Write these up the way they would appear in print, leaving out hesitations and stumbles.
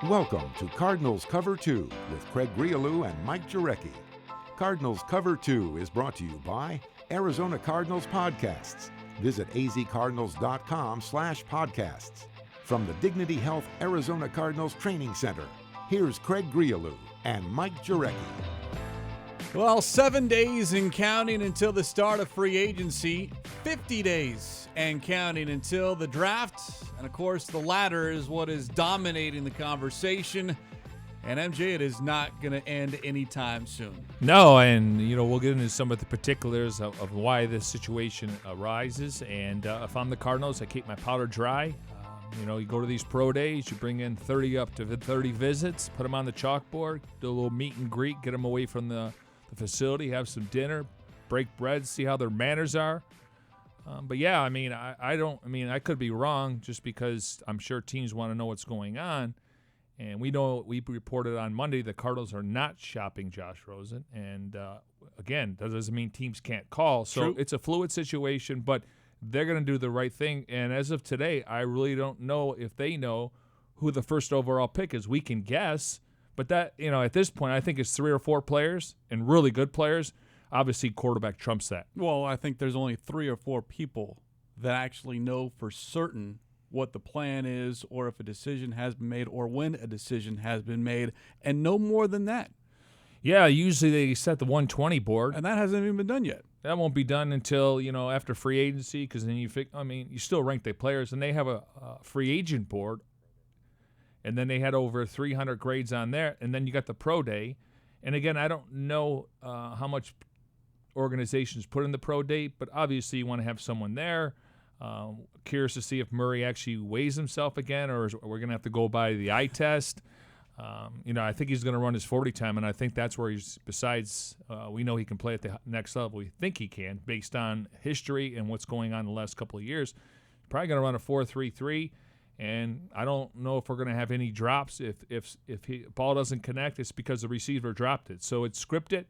Welcome to Cardinals Cover 2 with Craig Grialou and Mike Jurecki. Cardinals Cover 2 is brought to you by Arizona Cardinals Podcasts. Visit azcardinals.com/podcasts. From the Dignity Health Arizona Cardinals Training Center, here's Craig Grialou and Mike Jurecki. Well, 7 days and counting until the start of free agency, 50 days and counting until the draft. And, of course, the latter is what is dominating the conversation. And, MJ, it is not going to end anytime soon. No, and, we'll get into some of the particulars of why this situation arises. And if I'm the Cardinals, I keep my powder dry. You go to these pro days, you bring in 30 up to 30 visits, put them on the chalkboard, do a little meet and greet, get them away from the facility, have some dinner, break bread, see how their manners are. But yeah, I could be wrong just because I'm sure teams want to know what's going on. And we reported on Monday the Cardinals are not shopping Josh Rosen. And again, that doesn't mean teams can't call. So True. It's a fluid situation, but they're going to do the right thing. And as of today, I really don't know if they know who the first overall pick is. We can guess. But that, at this point, I think it's 3 or 4 players and really good players. Obviously, quarterback trumps that. Well, I think there's only 3 or 4 people that actually know for certain what the plan is or if a decision has been made or when a decision has been made, and no more than that. Yeah, usually they set the 120 board. And that hasn't even been done yet. That won't be done until, after free agency because then you still rank the players, and they have a free agent board. And then they had over 300 grades on there. And then you got the pro day. And, again, I don't know how much organizations put in the pro day, but obviously you want to have someone there. Curious to see if Murray actually weighs himself again, or we're going to have to go by the eye test. I think he's going to run his 40 time, and I think that's where he's, besides we know he can play at the next level. We think he can based on history and what's going on the last couple of years. Probably going to run a 4.33. And I don't know if we're going to have any drops. If ball doesn't connect, it's because the receiver dropped it. So it's scripted,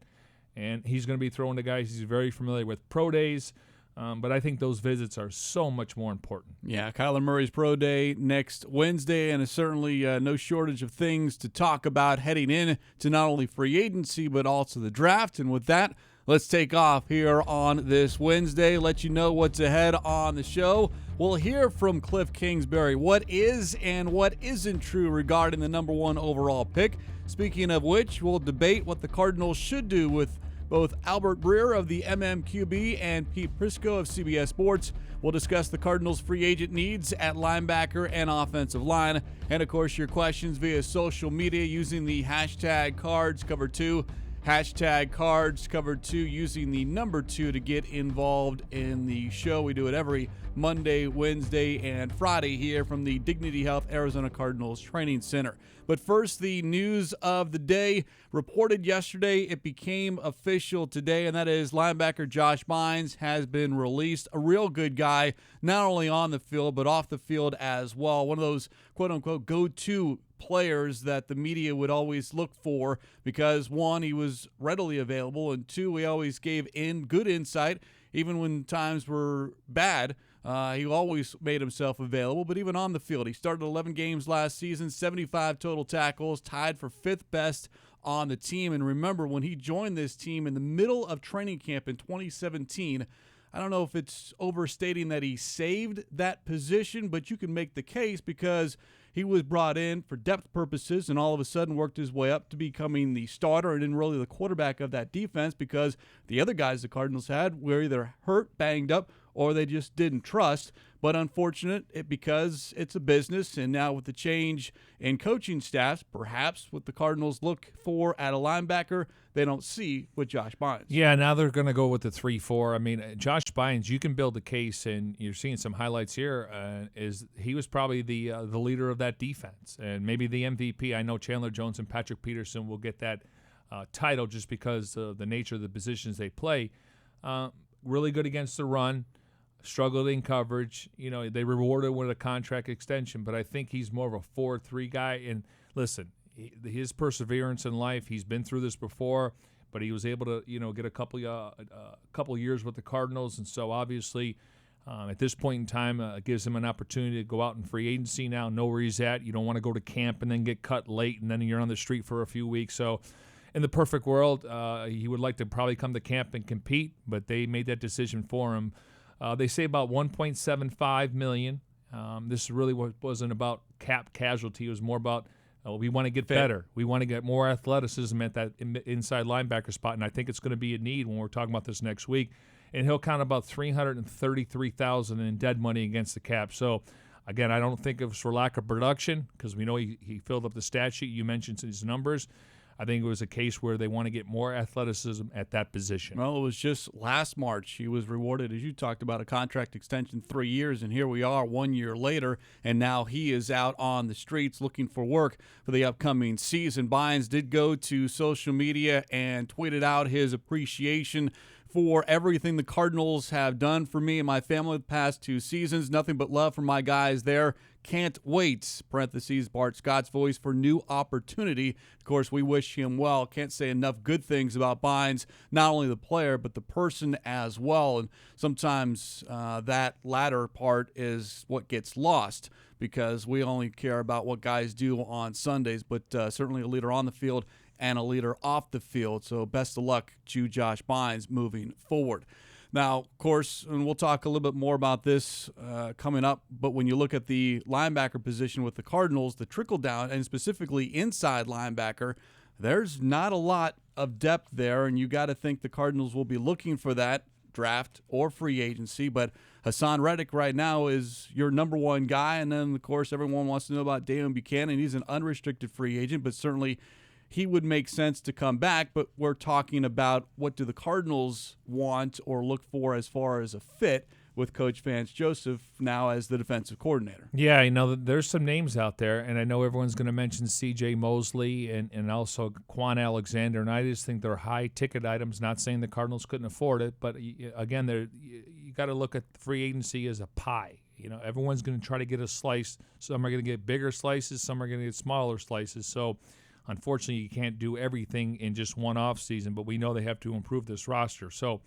and he's going to be throwing to guys he's very familiar with. Pro days, but I think those visits are so much more important. Yeah, Kyler Murray's pro day next Wednesday, and it's certainly no shortage of things to talk about heading in to not only free agency but also the draft. And with that, let's take off here on this Wednesday, let you know what's ahead on the show. We'll hear from Cliff Kingsbury what is and what isn't true regarding the number 1 overall pick. Speaking of which, we'll debate what the Cardinals should do with both Albert Breer of the MMQB and Pete Prisco of CBS Sports. We'll discuss the Cardinals' free agent needs at linebacker and offensive line. And, of course, your questions via social media using the hashtag CardsCover2. Hashtag CardsCover2 using the number 2 to get involved in the show. We do it every Monday, Wednesday, and Friday here from the Dignity Health Arizona Cardinals Training Center. But first, the news of the day. Reported yesterday, it became official today, and that is linebacker Josh Bynes has been released. A real good guy, not only on the field, but off the field as well. One of those quote-unquote go-to players that the media would always look for because, 1, he was readily available, and 2, he always gave good insight, even when times were bad. He always made himself available, but even on the field, he started 11 games last season, 75 total tackles, tied for 5th best on the team. And remember, when he joined this team in the middle of training camp in 2017, I don't know if it's overstating that he saved that position, but you can make the case because he was brought in for depth purposes and all of a sudden worked his way up to becoming the starter and then really the quarterback of that defense because the other guys the Cardinals had were either hurt, banged up, or they just didn't trust. But unfortunate because it's a business, and now with the change in coaching staffs, perhaps what the Cardinals look for at a linebacker, they don't see with Josh Bynes. Yeah, now they're going to go with the 3-4. Josh Bynes, you can build a case, and you're seeing some highlights here, is he was probably the leader of that defense and maybe the MVP. I know Chandler Jones and Patrick Peterson will get that title just because of the nature of the positions they play. Really good against the run. Struggled in coverage. They rewarded with a contract extension, but I think he's more of a 4-3 guy. And listen, his perseverance in life, he's been through this before, but he was able to, get a couple years with the Cardinals, and so obviously At this point in time, it gives him an opportunity to go out in free agency now, know where he's at. You don't want to go to camp and then get cut late, and then you're on the street for a few weeks. So in the perfect world, he would like to probably come to camp and compete, but they made that decision for him. They say about $1.75 million. This really wasn't about cap casualty. It was more about we want to get better. We want to get more athleticism at that inside linebacker spot, and I think it's going to be a need when we're talking about this next week. And he'll count about $333,000 in dead money against the cap. So, again, I don't think it was for lack of production because we know he filled up the stat sheet. You mentioned his numbers. I think it was a case where they want to get more athleticism at that position. Well, it was just last March he was rewarded, as you talked about, a contract extension, 3 years, and here we are 1 year later, and now he is out on the streets looking for work for the upcoming season. Bynes did go to social media and tweeted out his appreciation for everything the Cardinals have done for me and my family the past 2 seasons. Nothing but love from my guys there. Can't wait, parentheses, Bart Scott's voice, for new opportunity. Of course, we wish him well. Can't say enough good things about Bynes, not only the player, but the person as well. And sometimes that latter part is what gets lost because we only care about what guys do on Sundays, but certainly a leader on the field and a leader off the field. So best of luck to Josh Bynes moving forward. Now, of course, and we'll talk a little bit more about this coming up, but when you look at the linebacker position with the Cardinals, the trickle down, and specifically inside linebacker, there's not a lot of depth there, and you got to think the Cardinals will be looking for that draft or free agency. But Hassan Reddick right now is your number one guy, and then, of course, everyone wants to know about Damon Buchanan. He's an unrestricted free agent, but certainly he would make sense to come back, but we're talking about what do the Cardinals want or look for as far as a fit with Coach Vance Joseph now as the defensive coordinator. Yeah, there's some names out there, and I know everyone's going to mention C.J. Mosley and also Quan Alexander, and I just think they're high-ticket items, not saying the Cardinals couldn't afford it, but, again, you got to look at free agency as a pie. Everyone's going to try to get a slice. Some are going to get bigger slices, some are going to get smaller slices, so unfortunately, you can't do everything in just one offseason, but we know they have to improve this roster. So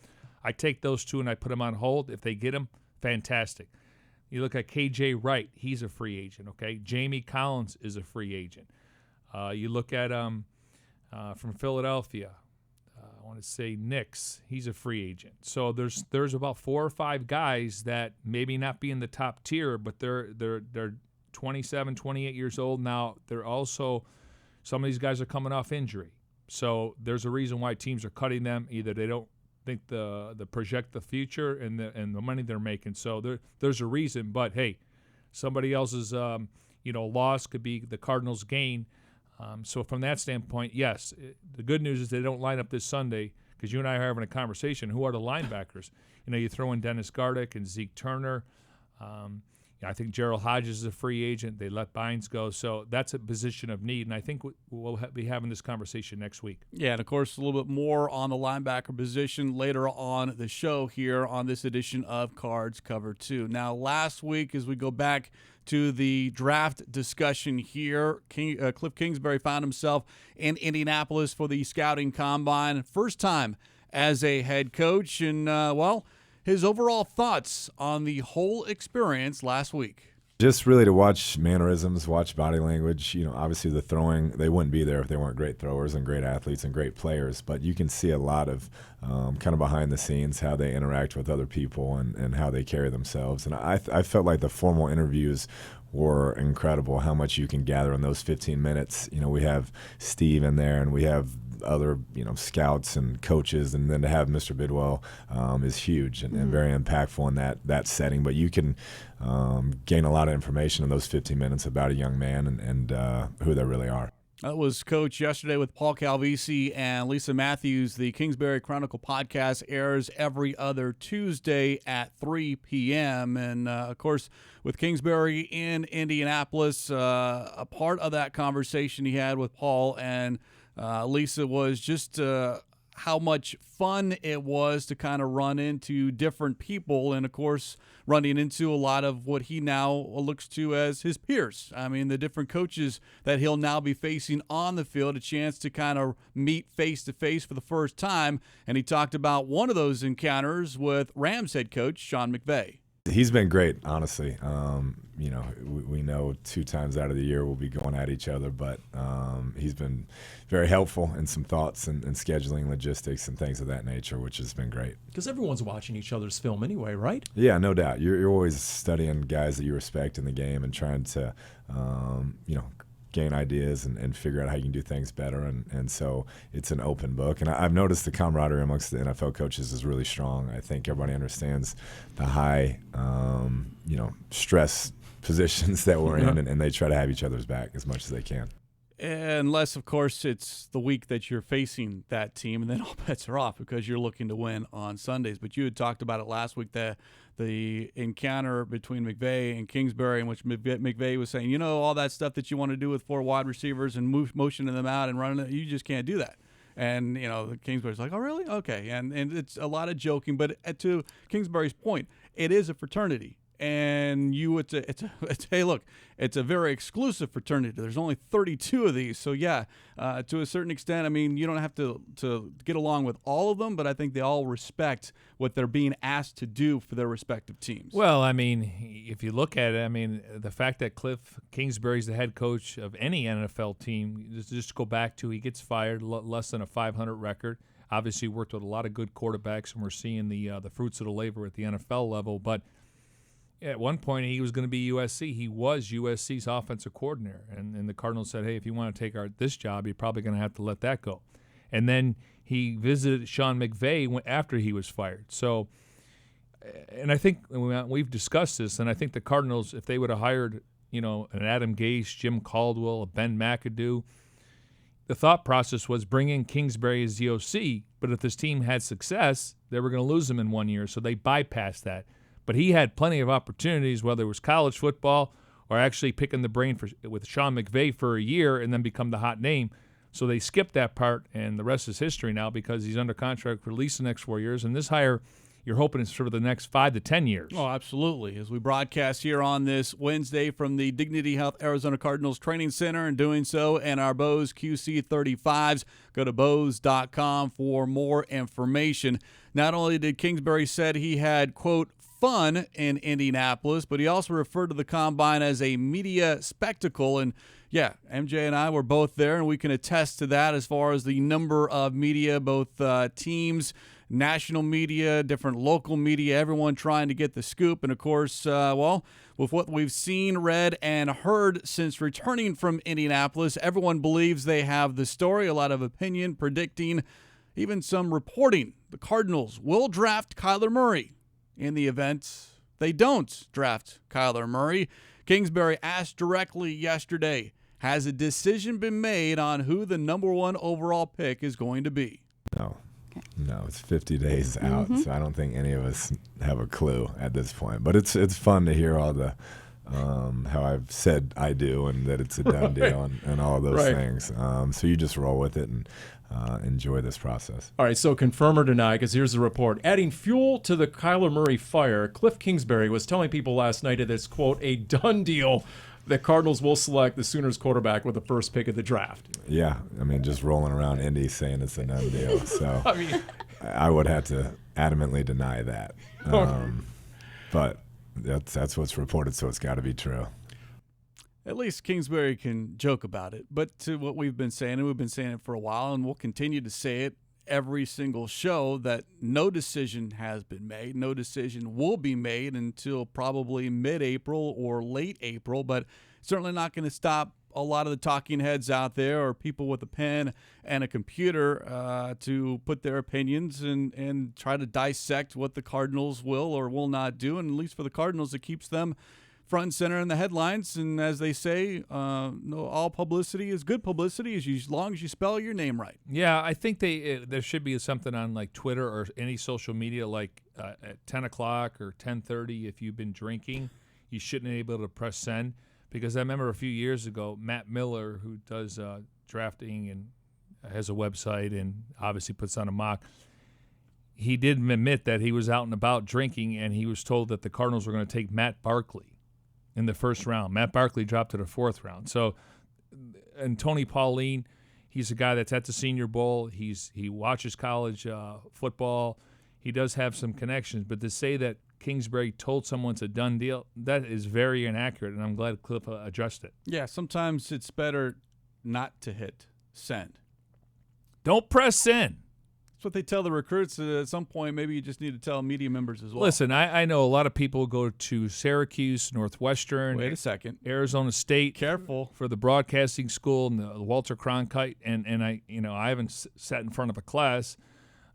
I take those two and I put them on hold. If they get them, fantastic. You look at K.J. Wright. He's a free agent, okay? Jamie Collins is a free agent. You look at from Philadelphia, I want to say Nix. He's a free agent. So there's about 4 or 5 guys that maybe not be in the top tier, but they're 27, 28 years old now. They're also – some of these guys are coming off injury. So there's a reason why teams are cutting them. Either they don't think the project the future and the money they're making. So there's a reason. But, hey, somebody else's loss could be the Cardinals' gain. So from that standpoint, yes, the good news is they don't line up this Sunday because you and I are having a conversation. Who are the linebackers? You throw in Dennis Gardeck and Zeke Turner. I think Gerald Hodges is a free agent. They let Bynes go. So that's a position of need, and I think we'll be having this conversation next week. Yeah, and, of course, a little bit more on the linebacker position later on the show here on this edition of Cards Cover 2. Now, last week, as we go back to the draft discussion here, Cliff Kingsbury found himself in Indianapolis for the scouting combine. First time as a head coach, and, his overall thoughts on the whole experience last week. Just really to watch mannerisms, watch body language. Obviously the throwing, they wouldn't be there if they weren't great throwers and great athletes and great players. But you can see a lot of kind of behind the scenes, how they interact with other people and how they carry themselves. And I felt like the formal interviews were incredible, how much you can gather in those 15 minutes. We have Steve in there and we have other scouts and coaches, and then to have Mr. Bidwell is huge and very impactful in that setting. But you can gain a lot of information in those 15 minutes about a young man and who they really are. That was Coach yesterday with Paul Calvisi and Lisa Matthews. The Kingsbury Chronicle podcast airs every other Tuesday at 3 p.m. And, of course, with Kingsbury in Indianapolis, a part of that conversation he had with Paul and Lisa was just how much fun it was to kind of run into different people and, of course, running into a lot of what he now looks to as his peers. I mean, the different coaches that he'll now be facing on the field, a chance to kind of meet face-to-face for the first time. And he talked about one of those encounters with Rams head coach Sean McVay. He's been great, honestly. We know 2 times out of the year we'll be going at each other, but he's been very helpful in some thoughts and scheduling, logistics, and things of that nature, which has been great. Because everyone's watching each other's film anyway, right? Yeah, no doubt. You're always studying guys that you respect in the game and trying to, gain ideas and figure out how you can do things better. And so it's an open book. And I've noticed the camaraderie amongst the NFL coaches is really strong. I think everybody understands the high, stress positions that we're in, and they try to have each other's back as much as they can. Unless, of course, it's the week that you're facing that team, and then all bets are off because you're looking to win on Sundays. But you had talked about it last week, the encounter between McVay and Kingsbury, in which McVay was saying, all that stuff that you want to do with 4 wide receivers and motioning them out and running it, you just can't do that. And, Kingsbury's like, oh, really? Okay. And it's a lot of joking. But to Kingsbury's point, it is a fraternity. And hey, look, it's a very exclusive fraternity. There's only 32 of these. So, yeah, to a certain extent, I mean, you don't have to get along with all of them, but I think they all respect what they're being asked to do for their respective teams. Well, I mean, if you look at it, the fact that Cliff Kingsbury's the head coach of any NFL team, just go back to he gets fired, less than a 500 record. Obviously worked with a lot of good quarterbacks, and we're seeing the fruits of the labor at the NFL level, but at one point, he was going to be USC. He was USC's offensive coordinator. And the Cardinals said, hey, if you want to take this job, you're probably going to have to let that go. And then he visited Sean McVay after he was fired. So, and I think we've discussed this, and I think the Cardinals, if they would have hired, an Adam Gase, Jim Caldwell, a Ben McAdoo, the thought process was bring in Kingsbury as the OC, but if this team had success, they were going to lose him in 1 year. So they bypassed that. But he had plenty of opportunities, whether it was college football or actually picking the brain with Sean McVay for a year and then become the hot name. So they skipped that part, and the rest is history now because he's under contract for at least the next 4 years. And this hire, you're hoping it's for the next 5 to 10 years. Oh, absolutely. As we broadcast here on this Wednesday from the Dignity Health Arizona Cardinals Training Center, and doing so in our Bose QC35s. Go to Bose.com for more information. Not only did Kingsbury said he had, quote, fun in Indianapolis, but he also referred to the Combine as a media spectacle. And yeah, MJ and I were both there, and we can attest to that as far as the number of media, both teams, national media, different local media, everyone trying to get the scoop. And of course, with what we've seen, read, and heard since returning from Indianapolis, everyone believes they have the story, a lot of opinion, predicting, even some reporting. The Cardinals will draft Kyler Murray. In the event they don't draft Kyler Murray, Kingsbury asked directly yesterday, has a decision been made on who the number 1 overall pick is going to be? No, it's 50 days out, so I don't think any of us have a clue at this point. But it's fun to hear all the how I've said I do and that it's a done deal and all of those things. So you just roll with it and enjoy this process. All right, so confirm or deny, because here's the report. Adding fuel to the Kyler Murray fire, Cliff Kingsbury was telling people last night that it's, quote, a done deal that Cardinals will select the Sooners quarterback with the first pick of the draft. Yeah, I mean, just rolling around Indy saying it's a done deal. So I would have to adamantly deny that. But that's what's reported, so it's got to be true. At least Kingsbury can joke about it. But to what we've been saying, and we've been saying it for a while, and we'll continue to say it every single show, that no decision has been made. No decision will be made until probably mid-April or late April, but certainly not going to stop a lot of the talking heads out there or people with a pen and a computer to put their opinions and try to dissect what the Cardinals will or will not do. And at least for the Cardinals, it keeps them front and center in the headlines. And as they say, all publicity is good publicity as long as you spell your name right. Yeah, I think there should be something on like Twitter or any social media, like at 10 o'clock or 10:30. If you've been drinking, you shouldn't be able to press send. Because I remember a few years ago, Matt Miller, who does drafting and has a website and obviously puts on a mock, he did admit that he was out and about drinking, and he was told that the Cardinals were going to take Matt Barkley in the first round. Matt Barkley dropped to the 4th round. So, and Tony Pauline, he's a guy that's at the Senior Bowl. He watches college football. He does have some connections. But to say that Kingsbury told someone it's a done deal, that is very inaccurate, and I'm glad Cliff addressed it. Yeah, sometimes it's better not to hit send. Don't press send. That's what they tell the recruits. At some point, maybe you just need to tell media members as well. Listen, I know a lot of people go to Syracuse, Northwestern. Wait a second. Arizona State. Careful. For the broadcasting school and the Walter Cronkite. And I haven't sat in front of a class,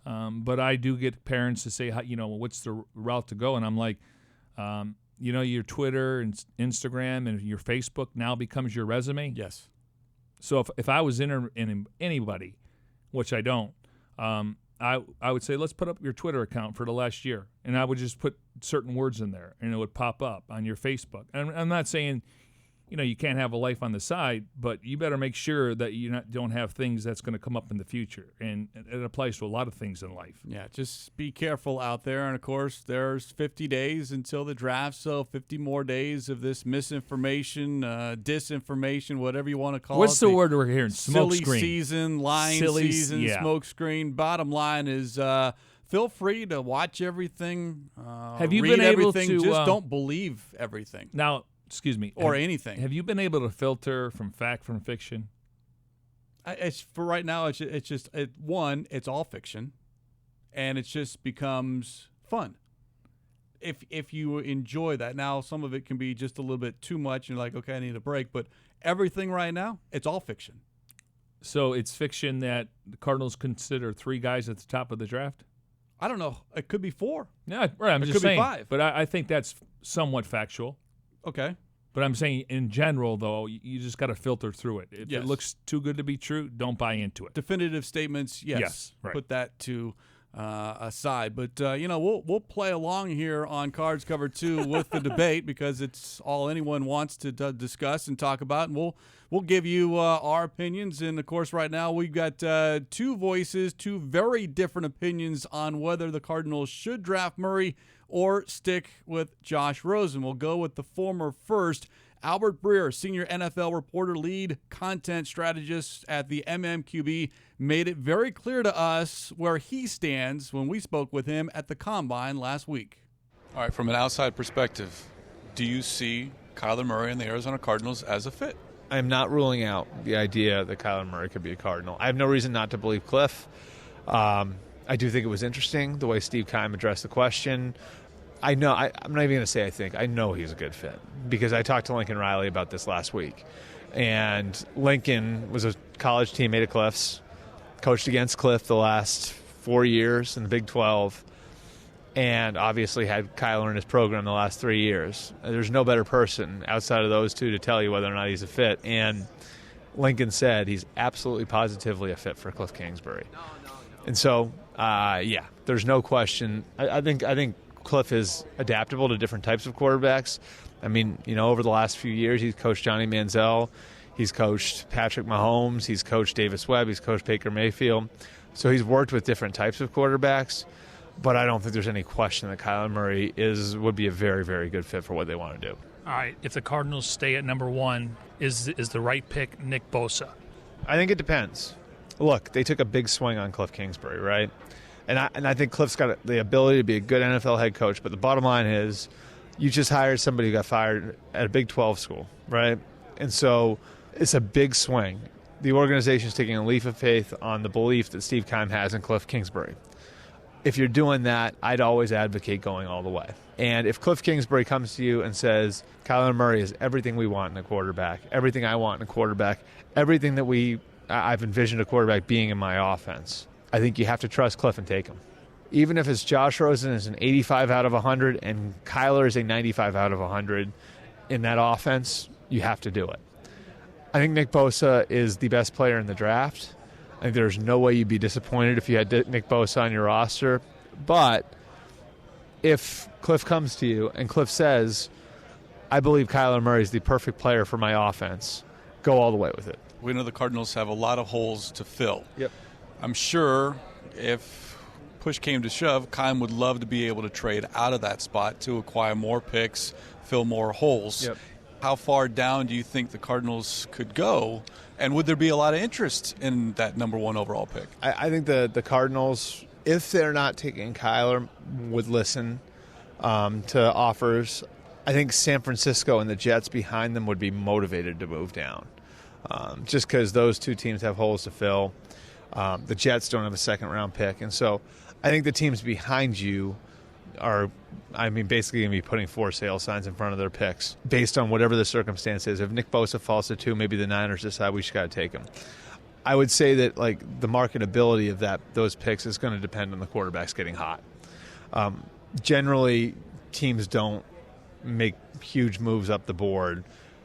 but I do get parents to say, what's the route to go? And I'm like, your Twitter and Instagram and your Facebook now becomes your resume. Yes. So if I was in anybody, which I don't, I would say, let's put up your Twitter account for the last year. And I would just put certain words in there, and it would pop up on your Facebook. And I'm not saying, you can't have a life on the side, but you better make sure that you don't have things that's going to come up in the future. And it applies to a lot of things in life. Yeah, just be careful out there. And, of course, there's 50 days until the draft, so 50 more days of this misinformation, disinformation, whatever you want to call it. What's the word we're hearing? Smoke silly screen. Season, line season, smoke screen. Bottom line is feel free to watch everything, have you read been able everything. to, just don't believe everything. Now, excuse me. Or anything. Have you been able to filter from fact from fiction? For right now, it's just it's all fiction, and it just becomes fun. If you enjoy that. Now, some of it can be just a little bit too much, and you're like, okay, I need a break. But everything right now, it's all fiction. So it's fiction that the Cardinals consider 3 guys at the top of the draft? I don't know. It could be 4. Yeah, right. I'm it just could saying. be 5. But I think that's somewhat factual. Okay. But I'm saying in general, though, you just got to filter through it. If it looks too good to be true, don't buy into it. Definitive statements, yes. Right. Put that to aside. But, we'll play along here on Cards Cover 2 with the debate because it's all anyone wants to discuss and talk about. And we'll give you our opinions. And, of course, right now we've got 2 voices, 2 very different opinions on whether the Cardinals should draft Murray or stick with Josh Rosen. We'll go with the former first. Albert Breer, senior NFL reporter, lead content strategist at the MMQB, made it very clear to us where he stands when we spoke with him at the Combine last week. All right, from an outside perspective, do you see Kyler Murray and the Arizona Cardinals as a fit? I'm not ruling out the idea that Kyler Murray could be a Cardinal. I have no reason not to believe Cliff. I do think it was interesting the way Steve Keim addressed the question. I'm not even going to say I think. I know he's a good fit because I talked to Lincoln Riley about this last week. And Lincoln was a college teammate of Cliff's, coached against Cliff the last 4 years in the Big 12, and obviously had Kyler in his program the last 3 years. There's no better person outside of those two to tell you whether or not he's a fit. And Lincoln said he's absolutely positively a fit for Cliff Kingsbury. And so, there's no question. I think Cliff is adaptable to different types of quarterbacks. I mean, over the last few years, he's coached Johnny Manziel. He's coached Patrick Mahomes. He's coached Davis Webb. He's coached Baker Mayfield. So he's worked with different types of quarterbacks. But I don't think there's any question that Kyler Murray would be a very, very good fit for what they want to do. All right, if the Cardinals stay at number 1, is the right pick Nick Bosa? I think it depends. Look, they took a big swing on Cliff Kingsbury, right? And I think Cliff's got the ability to be a good NFL head coach, but the bottom line is you just hired somebody who got fired at a Big 12 school, right? And so it's a big swing. The organization's taking a leap of faith on the belief that Steve Keim has in Cliff Kingsbury. If you're doing that, I'd always advocate going all the way. And if Cliff Kingsbury comes to you and says, Kyler Murray is everything we want in a quarterback, everything I want in a quarterback, everything that I've envisioned a quarterback being in my offense, I think you have to trust Cliff and take him. Even if it's Josh Rosen is an 85 out of 100 and Kyler is a 95 out of 100 in that offense, you have to do it. I think Nick Bosa is the best player in the draft. I think there's no way you'd be disappointed if you had Nick Bosa on your roster. But if Cliff comes to you and Cliff says, I believe Kyler Murray is the perfect player for my offense, go all the way with it. We know the Cardinals have a lot of holes to fill. Yep. I'm sure if push came to shove, Keim would love to be able to trade out of that spot to acquire more picks, fill more holes. Yep. How far down do you think the Cardinals could go? And would there be a lot of interest in that number 1 overall pick? I think the Cardinals, if they're not taking Kyler, would listen. to offers. I think San Francisco and the Jets behind them would be motivated to move down, just because those two teams have holes to fill. The Jets don't have a second-round pick, and so I think the teams behind you are, basically going to be putting for sale signs in front of their picks based on whatever the circumstance is. If Nick Bosa falls to 2, maybe the Niners decide we should got to take him. I would say that the marketability of those picks is going to depend on the quarterbacks getting hot. Generally, teams don't make huge moves up the board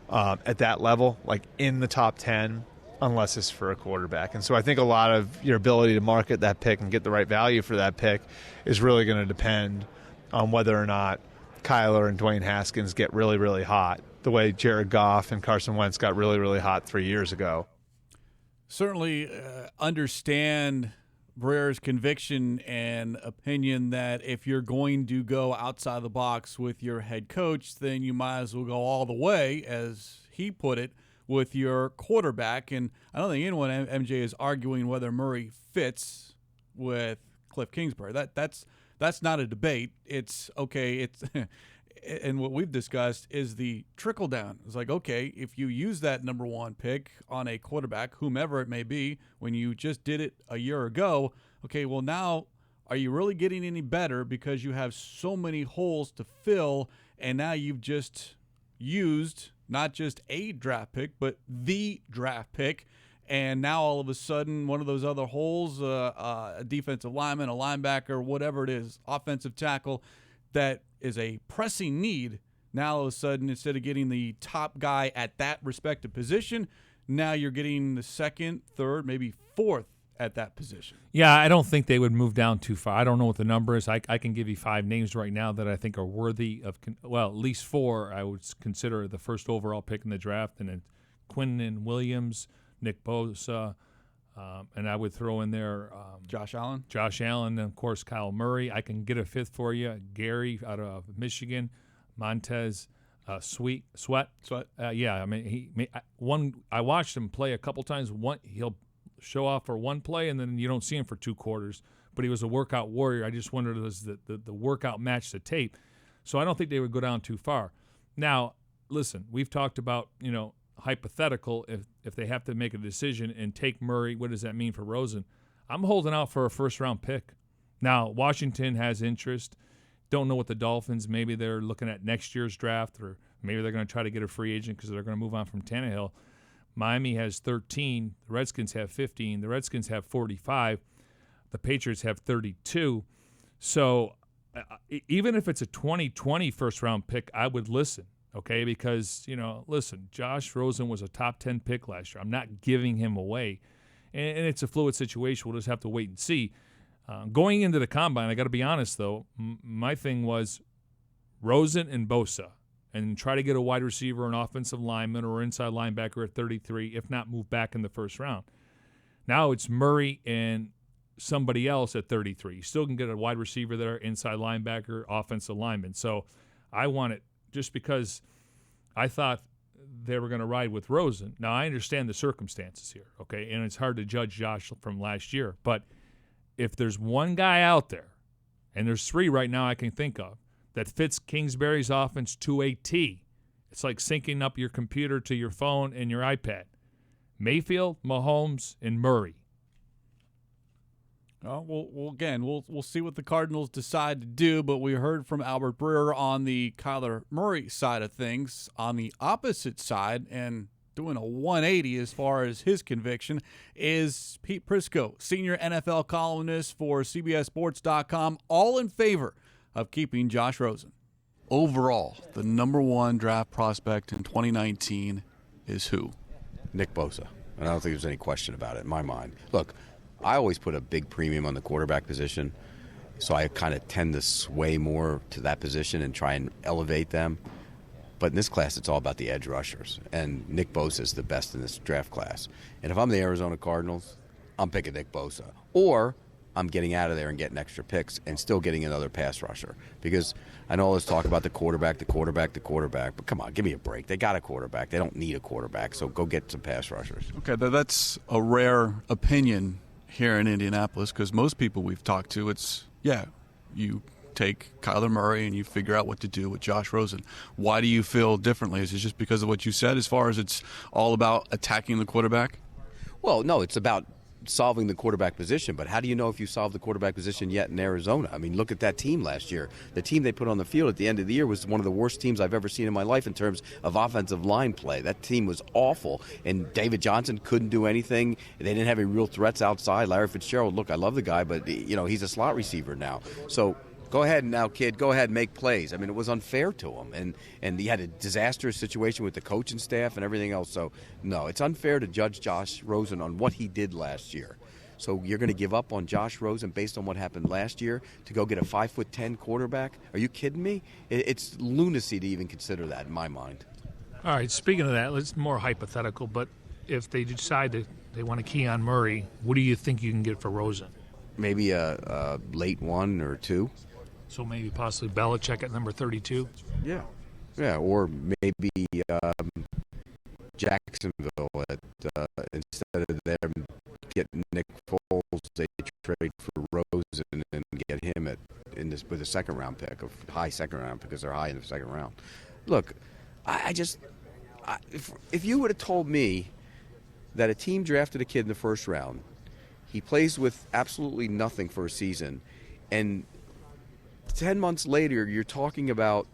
at that level, like in the top 10, unless it's for a quarterback. And so I think a lot of your ability to market that pick and get the right value for that pick is really going to depend on whether or not Kyler and Dwayne Haskins get really, really hot, the way Jared Goff and Carson Wentz got really, really hot 3 years ago. Certainly understand Breer's conviction and opinion that if you're going to go outside the box with your head coach, then you might as well go all the way, as he put it, with your quarterback. And I don't think anyone, MJ, is arguing whether Murray fits with Cliff Kingsbury. That's not a debate. It's okay. It's and what we've discussed is the trickle down. It's like, okay, if you use that number 1 pick on a quarterback, whomever it may be, when you just did it a year ago, okay, well now are you really getting any better because you have so many holes to fill, and now you've just used not just a draft pick, but the draft pick, and now all of a sudden one of those other holes, a defensive lineman, a linebacker, whatever it is, offensive tackle, that is a pressing need. Now all of a sudden, instead of getting the top guy at that respective position, now you're getting the second, third, maybe fourth at that position. Yeah, I don't think they would move down too far. I don't know what the number is. I can give you 5 names right now that I think are worthy of, at least 4 I would consider the first overall pick in the draft, and then Quinnen Williams, Nick Bosa, and I would throw in there Josh Allen, and, of course, Kyle Murray. I can get a 5th for you. Gary out of Michigan, Montez Sweat. Yeah, I watched him play a couple times. He'll show off for one play, and then you don't see him for 2 quarters. But he was a workout warrior. I just wondered, does the workout match the tape? So I don't think they would go down too far. Now, listen, we've talked about, hypothetical, if they have to make a decision and take Murray, what does that mean for Rosen? I'm holding out for a first-round pick. Now, Washington has interest. Don't know what the Dolphins, maybe they're looking at next year's draft, or maybe they're going to try to get a free agent because they're going to move on from Tannehill. Miami has 13. The Redskins have 15. The Redskins have 45. The Patriots have 32. So even if it's a 2020 first-round pick, I would listen. Okay, because, listen, Josh Rosen was a top 10 pick last year. I'm not giving him away. And it's a fluid situation. We'll just have to wait and see. Going into the combine, I got to be honest, though, my thing was Rosen and Bosa, and try to get a wide receiver, an offensive lineman, or inside linebacker at 33, if not move back in the first round. Now it's Murray and somebody else at 33. You still can get a wide receiver there, inside linebacker, offensive lineman. So I want it. Just because I thought they were going to ride with Rosen. Now, I understand the circumstances here, okay, and it's hard to judge Josh from last year. But if there's one guy out there, and there's 3 right now I can think of, that fits Kingsbury's offense to a T, it's like syncing up your computer to your phone and your iPad. Mayfield, Mahomes, and Murray. We'll see what the Cardinals decide to do, but we heard from Albert Breer on the Kyler Murray side of things. On the opposite side, and doing a 180 as far as his conviction, is Pete Prisco, senior NFL columnist for CBSSports.com, all in favor of keeping Josh Rosen. Overall, the number 1 draft prospect in 2019 is who? Nick Bosa. And I don't think there's any question about it in my mind. Look, I always put a big premium on the quarterback position, so I kind of tend to sway more to that position and try and elevate them. But in this class, it's all about the edge rushers, and Nick Bosa is the best in this draft class. And if I'm the Arizona Cardinals, I'm picking Nick Bosa. Or I'm getting out of there and getting extra picks and still getting another pass rusher. Because I know all this talk about the quarterback, but come on, give me a break. They got a quarterback. They don't need a quarterback, so go get some pass rushers. Okay, that's a rare opinion here in Indianapolis, because most people we've talked to, you take Kyler Murray and you figure out what to do with Josh Rosen. Why do you feel differently? Is it just because of what you said as far as it's all about attacking the quarterback? Well, no, it's about solving the quarterback position, but how do you know if you solved the quarterback position yet in Arizona? I mean, look at that team last year. The team they put on the field at the end of the year was one of the worst teams I've ever seen in my life in terms of offensive line play. That team was awful, and David Johnson couldn't do anything. They didn't have any real threats outside. Larry Fitzgerald, look, I love the guy, but he's a slot receiver now. So go ahead now, kid. Go ahead and make plays. I mean, it was unfair to him. And he had a disastrous situation with the coaching staff and everything else. So, no, it's unfair to judge Josh Rosen on what he did last year. So you're going to give up on Josh Rosen based on what happened last year to go get a 5'10" quarterback? Are you kidding me? It's lunacy to even consider that in my mind. All right, speaking of that, it's more hypothetical, but if they decide that they want to key on Murray, what do you think you can get for Rosen? Maybe a late 1 or 2. So maybe possibly Belichick at number 32? Yeah, or maybe Jacksonville instead of them getting Nick Foles, they trade for Rosen and get him with a second-round pick, a high second-round pick, because they're high in the second round. Look, if you would have told me that a team drafted a kid in the first round, he plays with absolutely nothing for a season, and 10 months later, you're talking about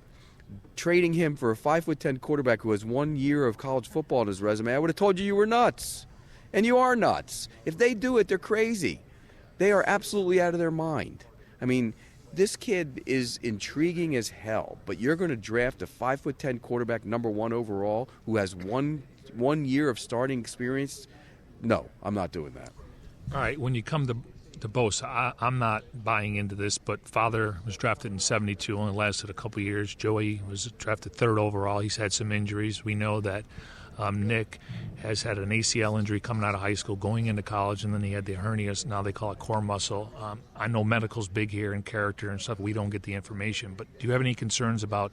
trading him for a 5'10" quarterback who has 1 year of college football on his resume, I would have told you were nuts. And you are nuts. If they do it, they're crazy. They are absolutely out of their mind. I mean, this kid is intriguing as hell, but you're going to draft a 5'10" quarterback, number 1 overall, who has one year of starting experience? No, I'm not doing that. All right, when you come to Bosa, I'm not buying into this, but father was drafted in 72, only lasted a couple years. Joey was drafted 3rd overall. He's had some injuries. We know that Nick has had an ACL injury coming out of high school, going into college, and then he had the hernias. Now they call it core muscle. I know medical's big here and character and stuff. We don't get the information. But do you have any concerns about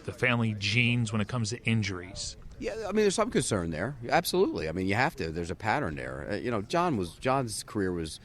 the family genes when it comes to injuries? Yeah, I mean, there's some concern there. Absolutely. I mean, you have to. There's a pattern there. John's career was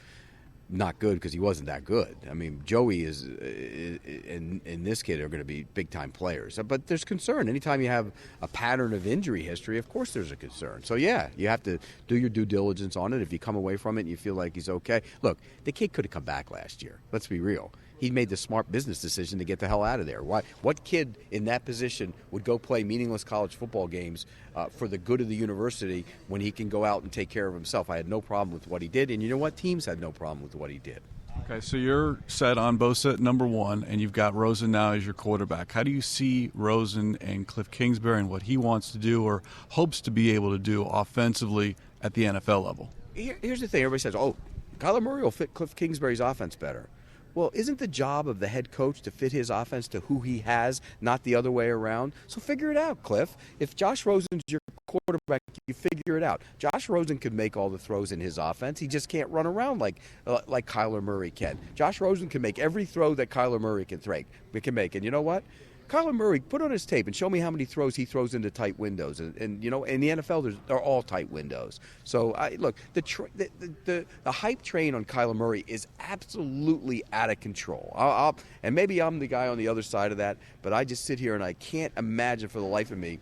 not good because he wasn't that good. I mean, Joey and this kid are going to be big-time players. But there's concern. Anytime you have a pattern of injury history, of course there's a concern. So, yeah, you have to do your due diligence on it. If you come away from it and you feel like he's okay. Look, the kid could have come back last year. Let's be real. He made the smart business decision to get the hell out of there. Why? What kid in that position would go play meaningless college football games for the good of the university when he can go out and take care of himself? I had no problem with what he did, and you know what? Teams had no problem with what he did. Okay, so you're set on Bosa at number 1, and you've got Rosen now as your quarterback. How do you see Rosen and Cliff Kingsbury and what he wants to do or hopes to be able to do offensively at the NFL level? Here's the thing. Everybody says, Kyler Murray will fit Cliff Kingsbury's offense better. Well, isn't the job of the head coach to fit his offense to who he has, not the other way around? So figure it out, Cliff. If Josh Rosen's your quarterback, you figure it out. Josh Rosen could make all the throws in his offense. He just can't run around like Kyler Murray can. Josh Rosen can make every throw that Kyler Murray can make. And you know what? Kyler Murray, put on his tape and show me how many throws he throws into tight windows. And you know, in the NFL, they're all tight windows. So, look, the hype train on Kyler Murray is absolutely out of control. And maybe I'm the guy on the other side of that, but I just sit here and I can't imagine for the life of me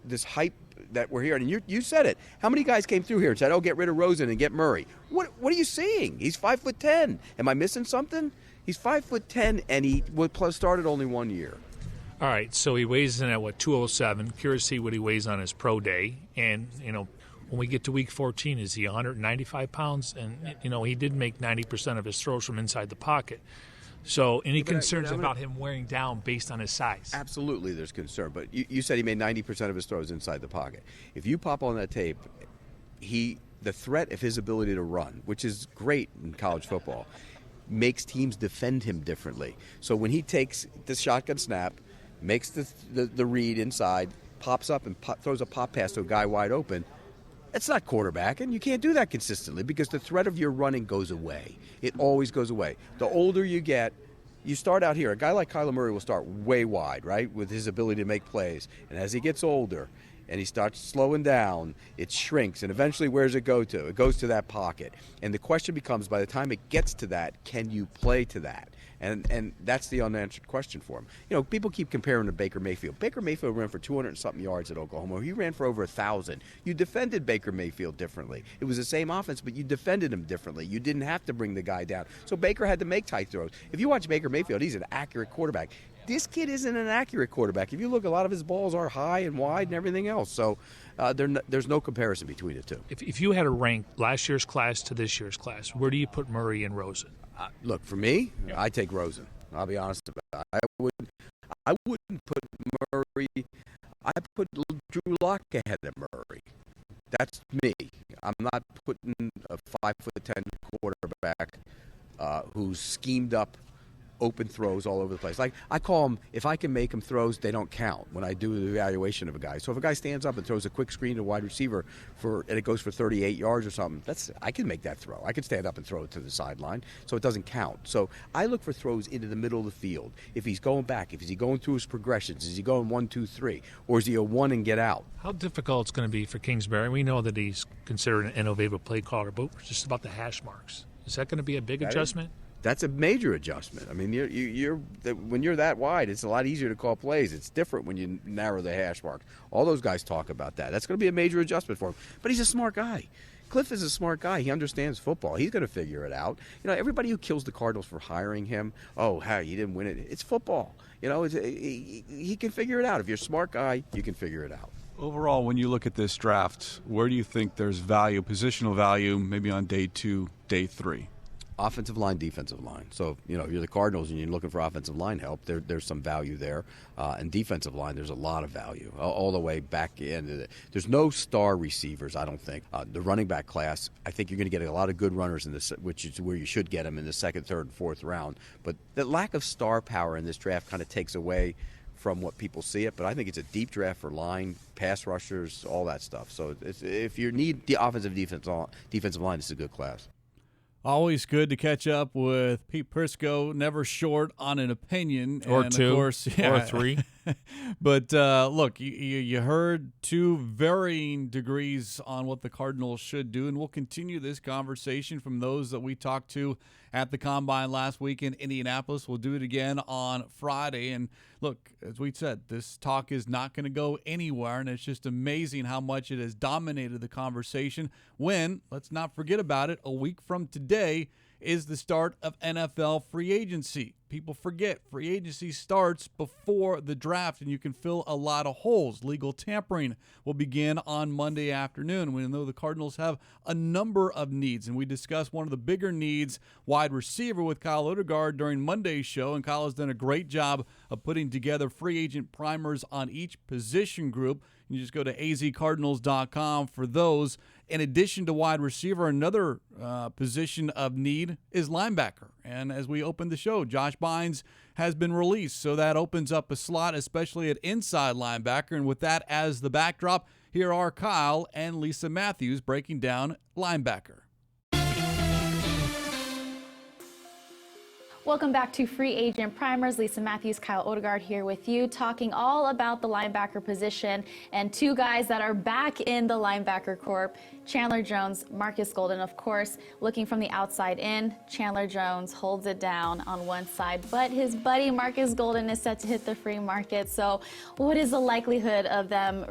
this hype that we're hearing. And you said it. How many guys came through here and said, get rid of Rosen and get Murray? What are you seeing? He's 5'10". Am I missing something? He's 5'10", and he started only 1 year. All right, so he weighs in at, 207. Curious to see what he weighs on his pro day. And, when we get to week 14, is he 195 pounds? And, he did make 90% of his throws from inside the pocket. So any concerns about him wearing down based on his size? Absolutely there's concern. But you said he made 90% of his throws inside the pocket. If you pop on that tape, the threat of his ability to run, which is great in college football, makes teams defend him differently. So when he takes the shotgun snap, makes the read inside, pops up and throws a pop pass to a guy wide open, that's not quarterbacking. You can't do that consistently because the threat of your running goes away. It always goes away. The older you get, you start out here. A guy like Kyler Murray will start way wide, right, with his ability to make plays. And as he gets older and he starts slowing down, it shrinks. And eventually, where does it go to? It goes to that pocket. And the question becomes, by the time it gets to that, can you play to that? And that's the unanswered question for him. You know, people keep comparing to Baker Mayfield. Baker Mayfield ran for 200-something yards at Oklahoma. He ran for over 1,000. You defended Baker Mayfield differently. It was the same offense, but you defended him differently. You didn't have to bring the guy down. So Baker had to make tight throws. If you watch Baker Mayfield, he's an accurate quarterback. This kid isn't an accurate quarterback. If you look, a lot of his balls are high and wide and everything else. So there's no comparison between the two. If you had to rank last year's class to this year's class, where do you put Murray and Rosen? Look, for me, I take Rosen. I'll be honest about it. I wouldn't put Murray. I put Drew Lock ahead of Murray. That's me. I'm not putting a 5'10" quarterback who's schemed up open throws all over the place. Like, I call them, if I can make them throws, they don't count when I do the evaluation of a guy. So if a guy stands up and throws a quick screen to a wide receiver and it goes for 38 yards or something, I can make that throw. I can stand up and throw it to the sideline, so it doesn't count. So I look for throws into the middle of the field. If he's going back, if he going through his progressions, is he going 1, 2, 3, or is he a 1 and get out? How difficult it's going to be for Kingsbury? We know that he's considered an innovative play caller, but just about the hash marks. Is that going to be a big adjustment? That's a major adjustment. I mean, when you're that wide, it's a lot easier to call plays. It's different when you narrow the hash mark. All those guys talk about that. That's going to be a major adjustment for him. But he's a smart guy. Cliff is a smart guy. He understands football. He's going to figure it out. You know, everybody who kills the Cardinals for hiring him, you didn't win it. It's football. You know, he can figure it out. If you're a smart guy, you can figure it out. Overall, when you look at this draft, where do you think there's value, positional value, maybe on day 2, day 3? Offensive line, defensive line. So, you know, if you're the Cardinals and you're looking for offensive line help, there's some value there. And defensive line, there's a lot of value all the way back in. There's no star receivers, I don't think. The running back class, I think you're going to get a lot of good runners in this, which is where you should get them in the 2nd, 3rd, and 4th round. But the lack of star power in this draft kind of takes away from what people see it. But I think it's a deep draft for line, pass rushers, all that stuff. So if you need the defensive line, it's a good class. Always good to catch up with Pete Prisco, never short on an opinion. Or and two, of course, or 3. But look, you heard 2 varying degrees on what the Cardinals should do, and we'll continue this conversation from those that we talked to at the Combine last week in Indianapolis. We'll do it again on Friday. And look, as we said, this talk is not going to go anywhere, and it's just amazing how much it has dominated the conversation when, let's not forget about it, a week from today is the start of NFL free agency. People forget free agency starts before the draft, and you can fill a lot of holes. Legal tampering will begin on Monday afternoon. We know the Cardinals have a number of needs, and we discussed one of the bigger needs, wide receiver, with Kyle Odegaard during Monday's show, and Kyle has done a great job of putting together free agent primers on each position group. You just go to azcardinals.com for those. In addition to wide receiver, another position of need is linebacker. And as we opened the show, Josh Bynes has been released, so that opens up a slot, especially at inside linebacker. And with that as the backdrop, here are Kyle and Lisa Matthews breaking down linebacker. Welcome back to Free Agent Primers. Lisa Matthews, Kyle Odegaard here with you, talking all about the linebacker position and 2 guys that are back in the linebacker corps, Chandler Jones, Marcus Golden. Of course, looking from the outside in, Chandler Jones holds it down on one side, but his buddy Marcus Golden is set to hit the free market. So what is the likelihood of them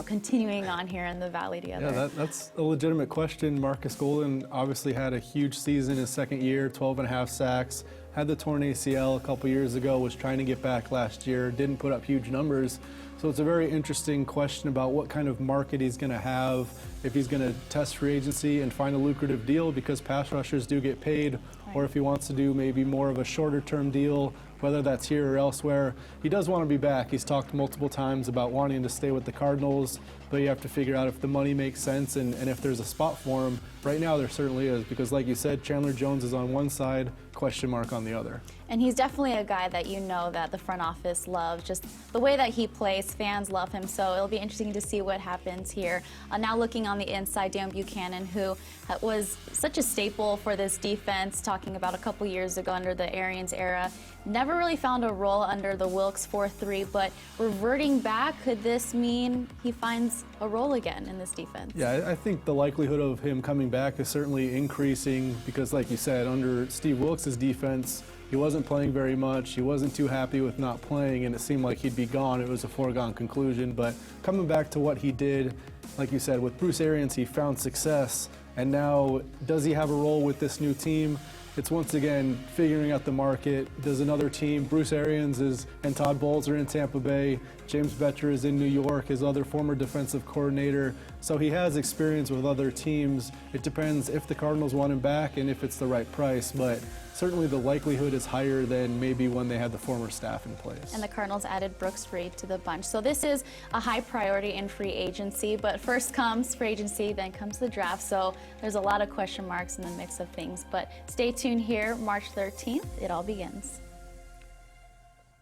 continuing on here in the Valley together? Yeah, that's a legitimate question. Marcus Golden obviously had a huge season his 2nd year, 12.5 sacks, had the torn ACL a couple years ago, was trying to get back last year, didn't put up huge numbers. So it's a very interesting question about what kind of market he's going to have, if he's going to test free agency and find a lucrative deal because pass rushers do get paid, or if he wants to do maybe more of a shorter term deal, whether that's here or elsewhere. He does want to be back. He's talked multiple times about wanting to stay with the Cardinals, but you have to figure out if the money makes sense and if there's a spot for him. Right now there certainly is, because like you said, Chandler Jones is on one side, question mark on the other. And he's definitely a guy that that the front office loves, just the way that he plays. Fans love him, so it'll be interesting to see what happens here. Now looking on the inside, Dan Buchanan, who was such a staple for this defense, talking about a couple years ago under the Arians era, never really found a role under the Wilkes 4-3, but reverting back, could this mean he finds a role again in this defense? Yeah, I think the likelihood of him coming back is certainly increasing because, like you said, under Steve Wilkes' defense, He wasn't playing very much. He wasn't too happy with not playing, and it seemed like he'd be gone. It was a foregone conclusion. But coming back to what he did, like you said, with Bruce Arians, he found success. And now, does he have a role with this new team? It's once again figuring out the market. Does another team, Bruce Arians and Todd Bowles are in Tampa Bay. James Bettcher is in New York, his other former defensive coordinator. So he has experience with other teams. It depends if the Cardinals want him back and if it's the right price. But certainly the likelihood is higher than maybe when they had the former staff in place. And the Cardinals added Brooks Reed to the bunch. So this is a high priority in free agency, but first comes free agency, then comes the draft. So there's a lot of question marks in the mix of things. But stay tuned here, March 13th, it all begins.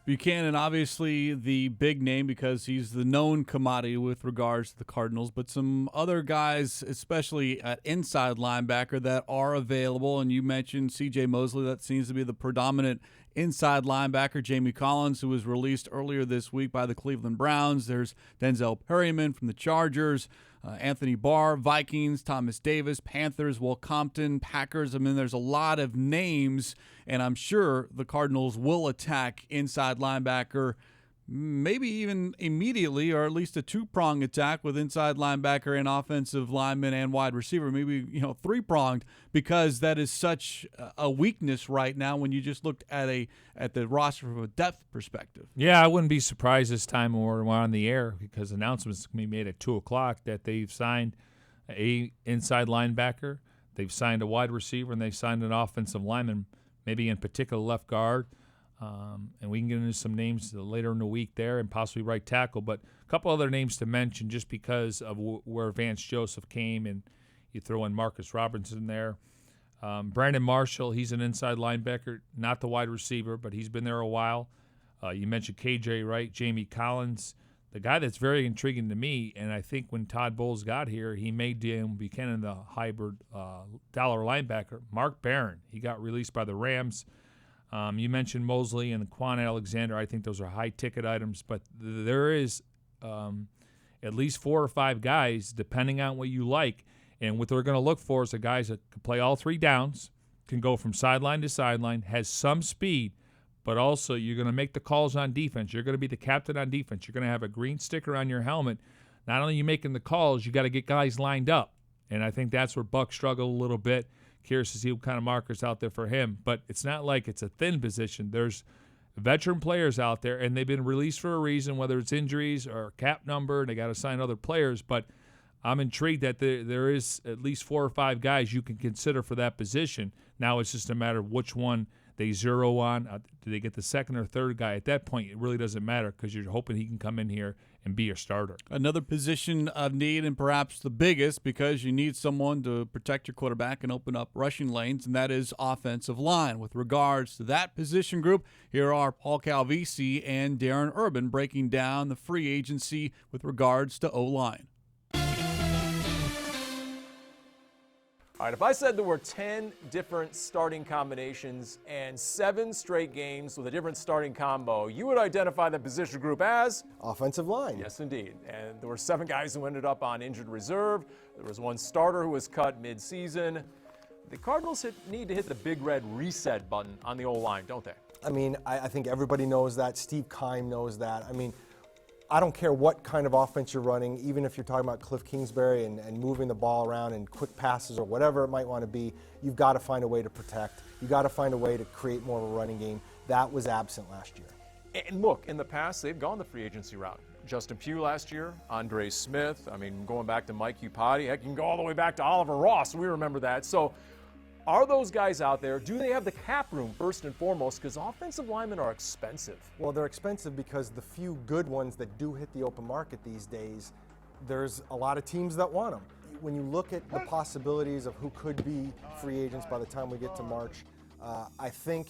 Buchanan, obviously the big name because he's the known commodity with regards to the Cardinals, but some other guys, especially at inside linebacker, that are available. And you mentioned C.J. Mosley. That seems to be the predominant inside linebacker. Jamie Collins, who was released earlier this week by the Cleveland Browns. There's Denzel Perryman from the Chargers. Anthony Barr, Vikings, Thomas Davis, Panthers, Will Compton, Packers. I mean, there's a lot of names, and I'm sure the Cardinals will attack inside linebacker, maybe even immediately, or at least a two-pronged attack with inside linebacker and offensive lineman and wide receiver, maybe, three-pronged, because that is such a weakness right now when you just looked at the roster from a depth perspective. Yeah, I wouldn't be surprised this time when we're on the air, because announcements can be made at 2 o'clock that they've signed a inside linebacker, they've signed a wide receiver, and they've signed an offensive lineman, maybe in particular left guard. And we can get into some names later in the week there and possibly right tackle. But a couple other names to mention just because of where Vance Joseph came, and you throw in Marcus Robinson there. Brandon Marshall, he's an inside linebacker, not the wide receiver, but he's been there a while. You mentioned KJ Wright, Jamie Collins. The guy that's very intriguing to me, and I think when Todd Bowles got here, he made Dan Buchanan the hybrid dollar linebacker. Mark Barron, he got released by the Rams. You mentioned Mosley and Quan Alexander. I think those are high-ticket items, but there is at least 4 or 5 guys, depending on what you like. And what they're going to look for is the guys that can play all 3 downs, can go from sideline to sideline, has some speed, but also you're going to make the calls on defense. You're going to be the captain on defense. You're going to have a green sticker on your helmet. Not only are you making the calls, you got to get guys lined up. And I think that's where Buck struggled a little bit. Curious to see what kind of markers out there for him. But it's not like it's a thin position. There's veteran players out there, and they've been released for a reason, whether it's injuries or cap number, and they got to sign other players. But I'm intrigued that there is at least 4 or 5 guys you can consider for that position. Now it's just a matter of which one they zero on. Do they get the second or third guy? At that point, it really doesn't matter because you're hoping he can come in here and be your starter. Another position of need, and perhaps the biggest, because you need someone to protect your quarterback and open up rushing lanes, and that is offensive line. With regards to that position group, here are Paul Calvisi and Darren Urban breaking down the free agency with regards to O-line. All right, if I said there were 10 different starting combinations and 7 straight games with a different starting combo, you would identify the position group as? Offensive line. Yes, indeed. And there were 7 guys who ended up on injured reserve. There was 1 starter who was cut mid-season. The Cardinals need to hit the big red reset button on the O-line, don't they? I mean, I think everybody knows that. Steve Keim knows that. I mean, I don't care what kind of offense you're running, even if you're talking about Cliff Kingsbury and moving the ball around and quick passes or whatever it might want to be, you've got to find a way to protect. You've got to find a way to create more of a running game. That was absent last year. And look, in the past, they've gone the free agency route. Justin Pugh last year, Andre Smith, I mean, going back to Mike Upati, heck, you can go all the way back to Oliver Ross. We remember that. So are those guys out there? Do they have the cap room, first and foremost? Because offensive linemen are expensive. Well, they're expensive because the few good ones that do hit the open market these days, there's a lot of teams that want them. When you look at the possibilities of who could be free agents by the time we get to March, I think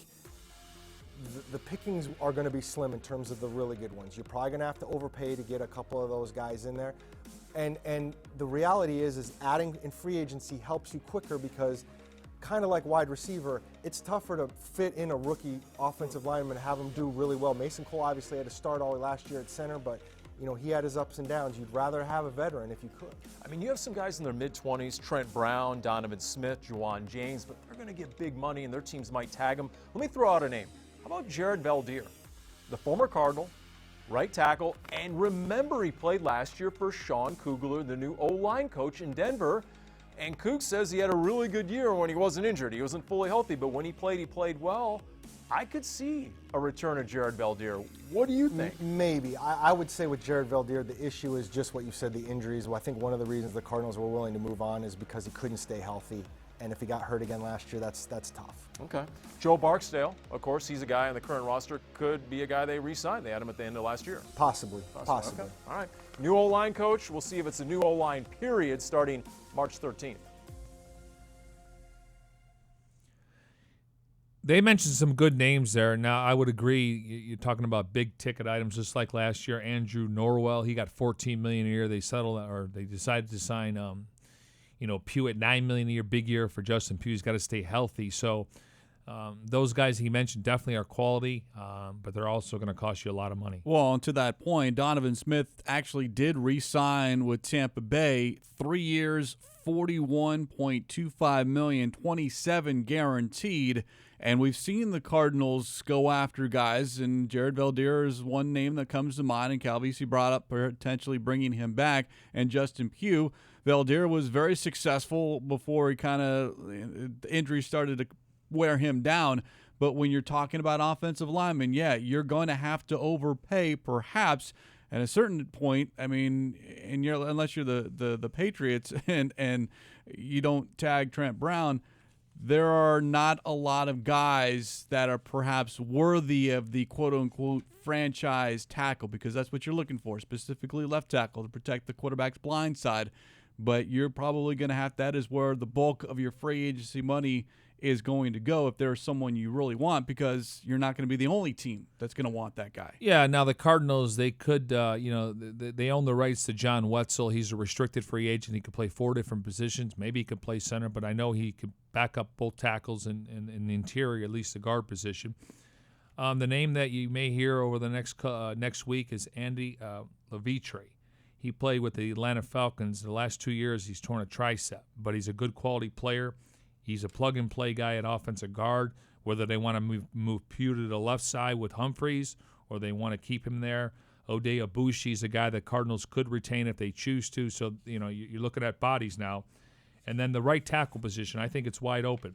the pickings are going to be slim in terms of the really good ones. You're probably going to have to overpay to get a couple of those guys in there. And the reality is adding in free agency helps you quicker because kind of like wide receiver, it's tougher to fit in a rookie offensive lineman and have him do really well. Mason Cole obviously had to start all last year at center, but You know, he had his ups and downs. You'd rather have a veteran if you could. I mean, you have some guys in their mid-20s, Trent Brown, Donovan Smith, Juwan James, but they're going to get big money and their teams might tag them. Let me throw out a name. How about Jared Valdir, the former Cardinal, right tackle, and remember he played last year for Sean Kugler, the new O-line coach in Denver. And Coug says he had a really good year when he wasn't injured. He wasn't fully healthy, but when he played well. I could see a return of Jared Valdir. What do you think? Maybe. I would say with Jared Valdir, the issue is just what you said, the injuries. Well, I think one of the reasons the Cardinals were willing to move on is because he couldn't stay healthy. And if he got hurt again last year, that's tough. Okay. Joe Barksdale, of course, he's a guy on the current roster, could be a guy they re-signed. They had him at the end of last year. Possibly. Okay. All right. New O-line coach. We'll see if it's a new O-line period starting March 13th. They mentioned some good names there. Now, I would agree. You're talking about big ticket items, just like last year. Andrew Norwell, he got $14 million a year. They decided to sign, Pugh at $9 million a year. Big year for Justin Pugh. He's got to stay healthy. So those guys he mentioned definitely are quality, but they're also going to cost you a lot of money. Well, and to that point, Donovan Smith actually did re-sign with Tampa Bay, 3 years, $41.25 million, 27 guaranteed. And we've seen the Cardinals go after guys, and Jared Valdir is one name that comes to mind, and Calvisi brought up potentially bringing him back, and Justin Pugh. Valdir was very successful before the injury started to wear him down. But when you're talking about offensive linemen, yeah, you're going to have to overpay perhaps at a certain point. I mean, unless you're the Patriots and you don't tag Trent Brown, there are not a lot of guys that are perhaps worthy of the quote-unquote franchise tackle, because that's what you're looking for, specifically left tackle to protect the quarterback's blind side. But you're probably going to have that is where the bulk of your free agency money is going to go if there's someone you really want, because you're not going to be the only team that's going to want that guy. Yeah, now the Cardinals, they could, they own the rights to John Wetzel. He's a restricted free agent. He could play 4 different positions. Maybe he could play center, but I know he could back up both tackles and the interior, at least the guard position. The name that you may hear over the next week is Andy Levitre. He played with the Atlanta Falcons. The last 2 years, he's torn a tricep, but he's a good quality player. He's a plug-and-play guy at offensive guard, whether they want to move Pugh to the left side with Humphreys or they want to keep him there. Ode Abushi is a guy that Cardinals could retain if they choose to. So, you're looking at bodies now. And then the right tackle position, I think it's wide open.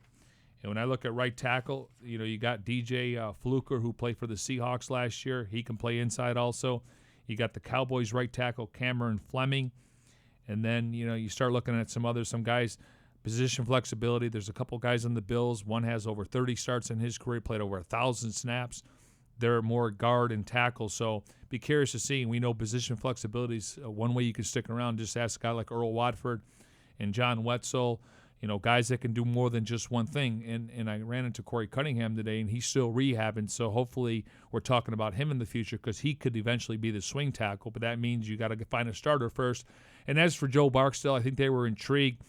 And when I look at right tackle, you got DJ Fluker, who played for the Seahawks last year. He can play inside also. You got the Cowboys right tackle, Cameron Fleming. And then, you start looking at some guys. Position flexibility. There's a couple guys on the Bills. One has over 30 starts in his career, played over 1,000 snaps. They're more guard and tackle, so be curious to see. We know position flexibility is one way you can stick around. Just ask a guy like Earl Watford and John Wetzel, guys that can do more than just one thing. And I ran into Corey Cunningham today, and he's still rehabbing, so hopefully we're talking about him in the future because he could eventually be the swing tackle, but that means you got to find a starter first. And as for Joe Barksdale, I think they were intrigued.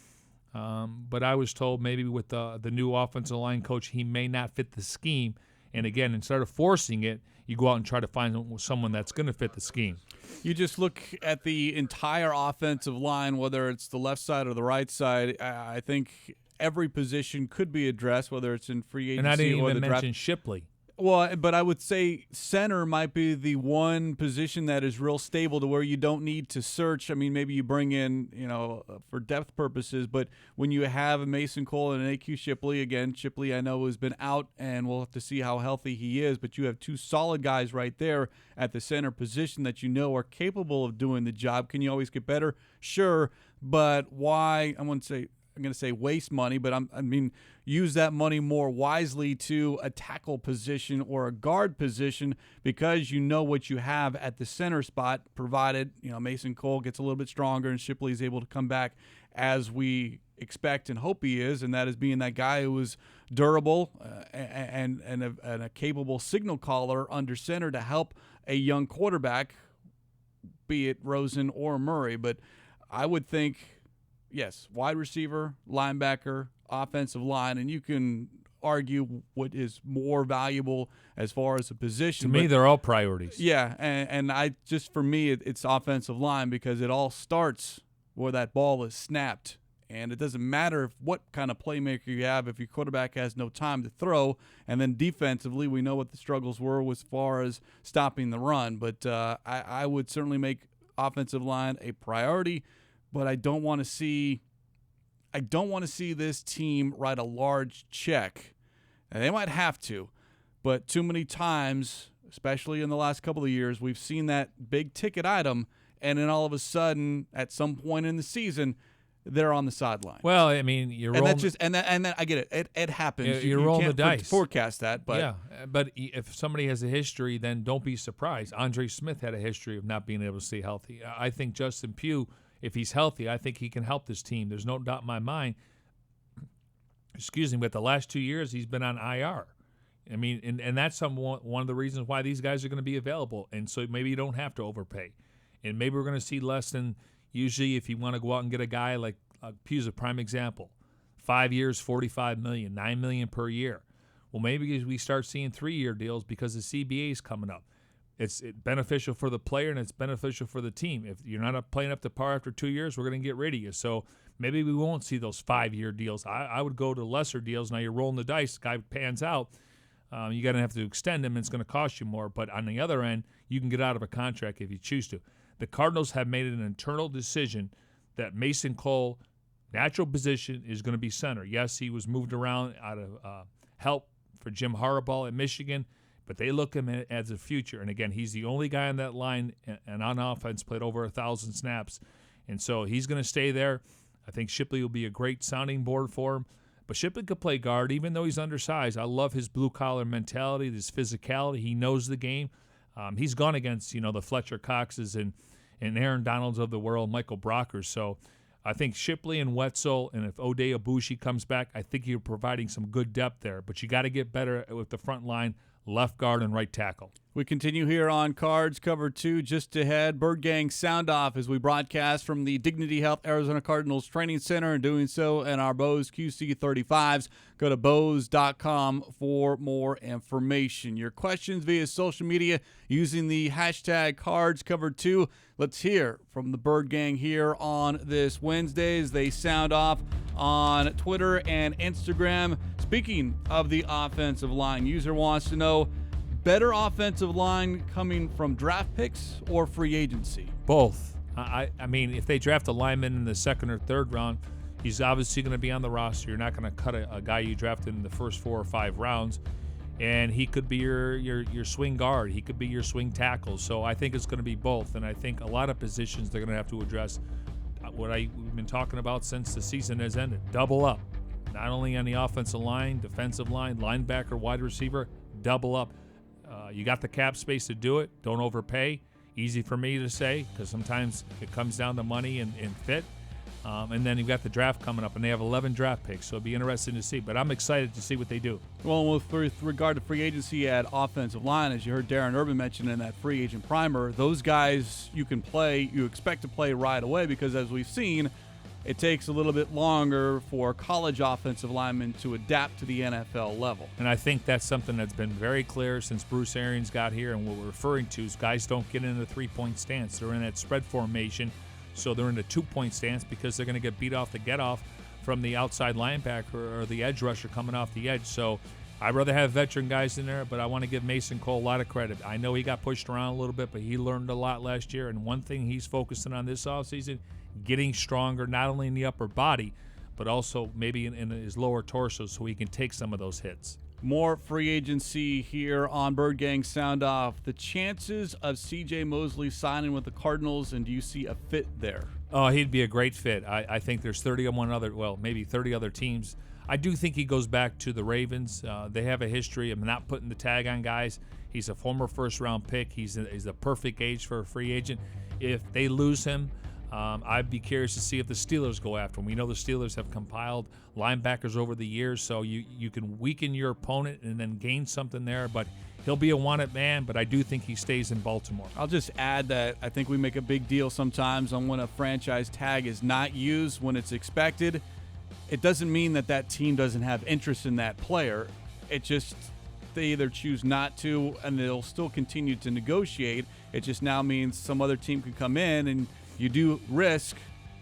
But I was told maybe with the new offensive line coach, he may not fit the scheme. And again, instead of forcing it, you go out and try to find someone that's going to fit the scheme. You just look at the entire offensive line, whether it's the left side or the right side. I think every position could be addressed, whether it's in free agency or the draft. And I didn't even mention Shipley. Well, but I would say center might be the one position that is real stable to where you don't need to search. I mean, maybe you bring in, for depth purposes, but when you have a Mason Cole and an A.Q. Shipley, again, Shipley I know has been out, and we'll have to see how healthy he is, but you have 2 solid guys right there at the center position that are capable of doing the job. Can you always get better? Sure, but why? I'm going to say waste money, but use that money more wisely to a tackle position or a guard position, because you know what you have at the center spot, provided Mason Cole gets a little bit stronger and Shipley is able to come back as we expect and hope he is, and that is being that guy who is durable and a capable signal caller under center to help a young quarterback, be it Rosen or Murray. But I would think, yes, wide receiver, linebacker, offensive line, and you can argue what is more valuable as far as a position. To me, they're all priorities. Yeah, and I just, for me, it's offensive line, because it all starts where that ball is snapped. And it doesn't matter what kind of playmaker you have if your quarterback has no time to throw. And then defensively, we know what the struggles were as far as stopping the run. But I would certainly make offensive line a priority. But I don't want to see this team write a large check. And they might have to, but too many times, especially in the last couple of years, we've seen that big ticket item, and then all of a sudden, at some point in the season, they're on the sideline. Well, I mean, you're rolling, and that's just and then I get it. It happens. You're you rolling can't the dice. Forecast that, but yeah. But if somebody has a history, then don't be surprised. Andre Smith had a history of not being able to stay healthy. I think Justin Pugh, if he's healthy, I think he can help this team. There's no doubt in my mind. Excuse me, but the last 2 years he's been on IR. I mean, and that's one of the reasons why these guys are going to be available. And so maybe you don't have to overpay. And maybe we're going to see less than usually if you want to go out and get a guy like Pugh's a prime example. 5 years, $45 million, $9 million per year. Well, maybe we start seeing 3-year deals because the CBA is coming up. It's beneficial for the player and it's beneficial for the team. If you're not playing up to par after 2 years, we're going to get rid of you. So maybe we won't see those 5-year deals. I would go to lesser deals. Now you're rolling the dice. Guy pans out. You're going to have to extend him, and it's going to cost you more. But on the other end, you can get out of a contract if you choose to. The Cardinals have made an internal decision that Mason Cole, natural position, is going to be center. Yes, he was moved around out of help for Jim Harbaugh at Michigan, but they look at him as a future. And, again, he's the only guy on that line and on offense played over 1,000 snaps. And so he's going to stay there. I think Shipley will be a great sounding board for him. But Shipley could play guard, even though he's undersized. I love his blue-collar mentality, his physicality. He knows the game. He's gone against, the Fletcher Coxes and Aaron Donalds of the world, Michael Brockers. So I think Shipley and Wetzel, and if Ode Abushi comes back, I think you're providing some good depth there. But you got to get better with the front line, left guard and right tackle. We continue here on Cards Cover 2 just ahead. Bird Gang sound off as we broadcast from the Dignity Health Arizona Cardinals Training Center, and doing so in our Bose QC35s. Go to Bose.com for more information. Your questions via social media using the hashtag Cards Cover 2. Let's hear from the Bird Gang here on this Wednesday as they sound off on Twitter and Instagram. Speaking of the offensive line, user wants to know, better offensive line coming from draft picks or free agency? Both. I mean, if they draft a lineman in the second or third round, he's obviously going to be on the roster. You're not going to cut a guy you drafted in the first 4 or 5 rounds. And he could be your swing guard. He could be your swing tackle. So I think it's going to be both. And I think a lot of positions they're going to have to address what we've been talking about since the season has ended. Double up. Not only on the offensive line, defensive line, linebacker, wide receiver, double up. You got the cap space to do it. Don't overpay. Easy for me to say because sometimes it comes down to money and fit. And then you've got the draft coming up, and they have 11 draft picks, so it'll be interesting to see. But I'm excited to see what they do. Well, with regard to free agency at offensive line, as you heard Darren Urban mention in that free agent primer, those guys you expect to play right away because, as we've seen, it takes a little bit longer for college offensive linemen to adapt to the NFL level. And I think that's something that's been very clear since Bruce Arians got here, and what we're referring to is guys don't get in a 3-point stance. They're in that spread formation, so they're in a 2-point stance because they're going to get beat off the get-off from the outside linebacker or the edge rusher coming off the edge. So I'd rather have veteran guys in there, but I want to give Mason Cole a lot of credit. I know he got pushed around a little bit, but he learned a lot last year, and one thing he's focusing on this offseason, getting stronger not only in the upper body, but also maybe in his lower torso so he can take some of those hits. More free agency here on Bird Gang Sound Off. The chances of C.J. Mosley signing with the Cardinals, and do you see a fit there? Oh, he'd be a great fit. I think there's 30 other teams. I do think he goes back to the Ravens. They have a history of not putting the tag on guys. He's a former first-round pick. He's the perfect age for a free agent. If they lose him, I'd be curious to see if the Steelers go after him. We know the Steelers have compiled linebackers over the years, so you can weaken your opponent and then gain something there. But he'll be a wanted man, but I do think he stays in Baltimore. I'll just add that I think we make a big deal sometimes on when a franchise tag is not used when it's expected. it doesn't mean that team doesn't have interest in that player. It just they either choose not to, and they'll still continue to negotiate. It just now means some other team can come in, and you do risk,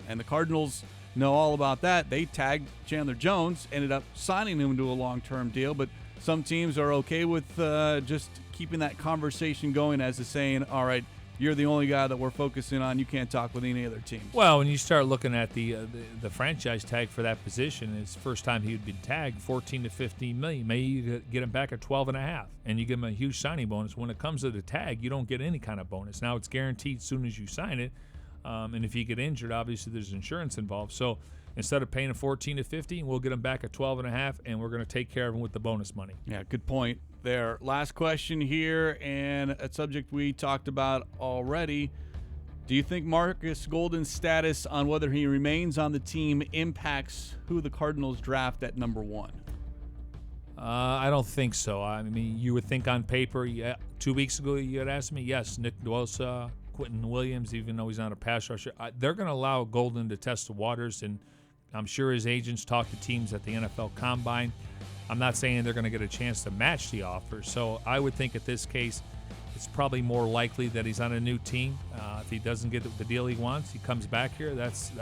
and the Cardinals know all about that. They tagged Chandler Jones, ended up signing him to a long-term deal, but some teams are okay with just keeping that conversation going as to saying, all right, you're the only guy that we're focusing on. You can't talk with any other teams. Well, when you start looking at the franchise tag for that position, it's the first time he had been tagged, $14 to $15 million. Maybe you get him back at 12.5, and you give him a huge signing bonus. When it comes to the tag, you don't get any kind of bonus. Now it's guaranteed as soon as you sign it, and if you get injured, obviously there's insurance involved. So instead of paying him 14 to 15, we'll get him back at 12.5, and we're going to take care of him with the bonus money. Yeah, good point there. Last question here, and a subject we talked about already. Do you think Marcus Golden's status on whether he remains on the team impacts who the Cardinals draft at number 1? I don't think so. I mean, you would think on paper, 2 weeks ago you had asked me, yes, Nick Bosa, Quentin Williams, even though he's not a pass rusher, they're going to allow Golden to test the waters, and I'm sure his agents talk to teams at the NFL Combine. I'm not saying they're going to get a chance to match the offer. So I would think at this case, it's probably more likely that he's on a new team. If he doesn't get the deal he wants, he comes back here. That's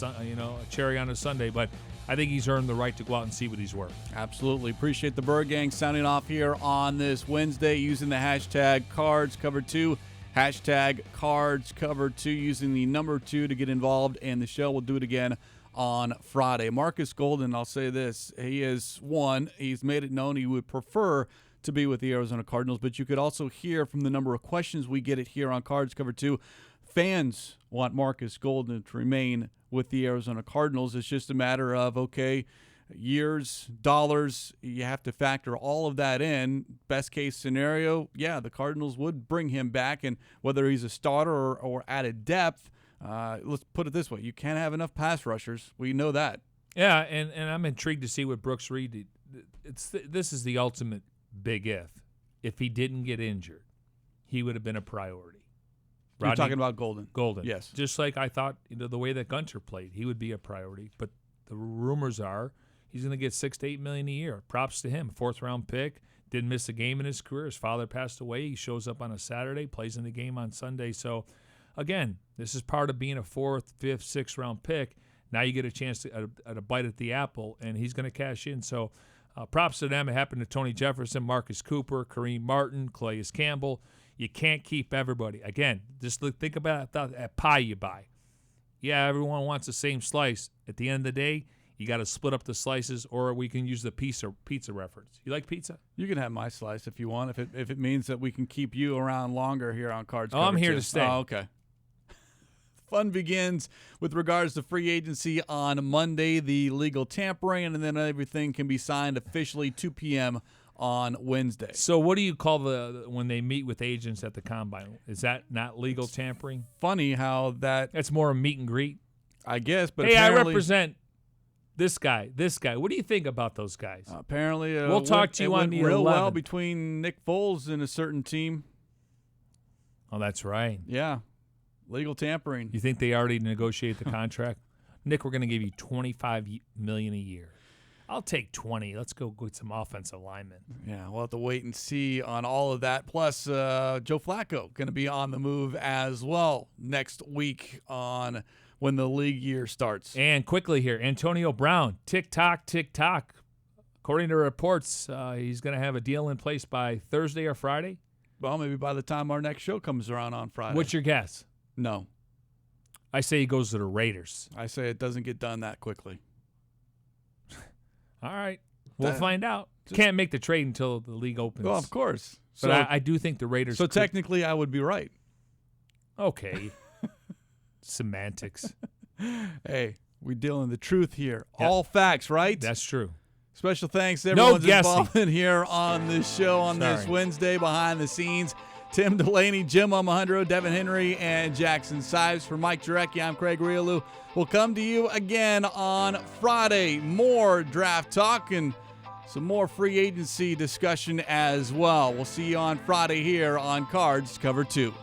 a cherry on a Sunday. But I think he's earned the right to go out and see what he's worth. Absolutely. Appreciate the Bird Gang sounding off here on this Wednesday using the hashtag CardsCover2. Hashtag CardsCover2 using the number 2 to get involved. And the show will do it again on Friday. Marcus Golden, I'll say this, he's made it known he would prefer to be with the Arizona Cardinals, but you could also hear from the number of questions we get it here on Cards Cover 2. Fans want Marcus Golden to remain with the Arizona Cardinals. It's just a matter of, okay, years, dollars, you have to factor all of that in. Best case scenario, yeah, the Cardinals would bring him back, and whether he's a starter or added depth, let's put it this way. You can't have enough pass rushers. We know that. Yeah, and I'm intrigued to see what Brooks Reed did. This is the ultimate big if. If he didn't get injured, he would have been a priority. You're talking about Golden. Golden. Yes. Just like I thought, the way that Gunter played, he would be a priority. But the rumors are he's going to get $6 to $8 million a year. Props to him. 4th-round pick. Didn't miss a game in his career. His father passed away. He shows up on a Saturday, plays in the game on Sunday. So, again, this is part of being a 4th, 5th, 6th-round pick. Now you get a chance to at a bite at the apple, and he's going to cash in. So props to them. It happened to Tony Jefferson, Marcus Cooper, Kareem Martin, Calais Campbell. You can't keep everybody. Again, just think about that pie you buy. Yeah, everyone wants the same slice. At the end of the day, you got to split up the slices, or we can use the pizza reference. You like pizza? You can have my slice if you want, if it means that we can keep you around longer here on Cards. Oh, I'm here to stay. Oh, okay. Fun begins with regards to free agency on Monday, the legal tampering, and then everything can be signed officially 2 p.m. on Wednesday. So what do you call when they meet with agents at the Combine? Is that not legal tampering? Funny how that's more a meet and greet, I guess. But hey, I represent this guy. What do you think about those guys? Apparently, we'll talk to you on the real 11th. well between Nick Foles and a certain team. Oh, that's right. Yeah. Legal tampering. You think they already negotiated the contract? Nick, we're going to give you $25 million a year. I'll take 20. Let's go get some offensive linemen. Yeah, we'll have to wait and see on all of that. Plus, Joe Flacco going to be on the move as well next week on when the league year starts. And quickly here, Antonio Brown, tick-tock. According to reports, he's going to have a deal in place by Thursday or Friday. Well, maybe by the time our next show comes around on Friday. What's your guess? No. I say he goes to the Raiders. I say it doesn't get done that quickly. All right. We'll find out. Can't make the trade until the league opens. Well, of course. But I do think the Raiders So technically I would be right. Okay. Semantics. Hey, we're dealing the truth here. Yep. All facts, right? That's true. Special thanks to everyone's involvement guessing here on this show on this Wednesday behind the scenes. Tim Delaney, Jim Alejandro, Devin Henry, and Jackson Sives. For Mike Jurecki, I'm Craig Grialou. We'll come to you again on Friday. More draft talk and some more free agency discussion as well. We'll see you on Friday here on Cards Cover 2.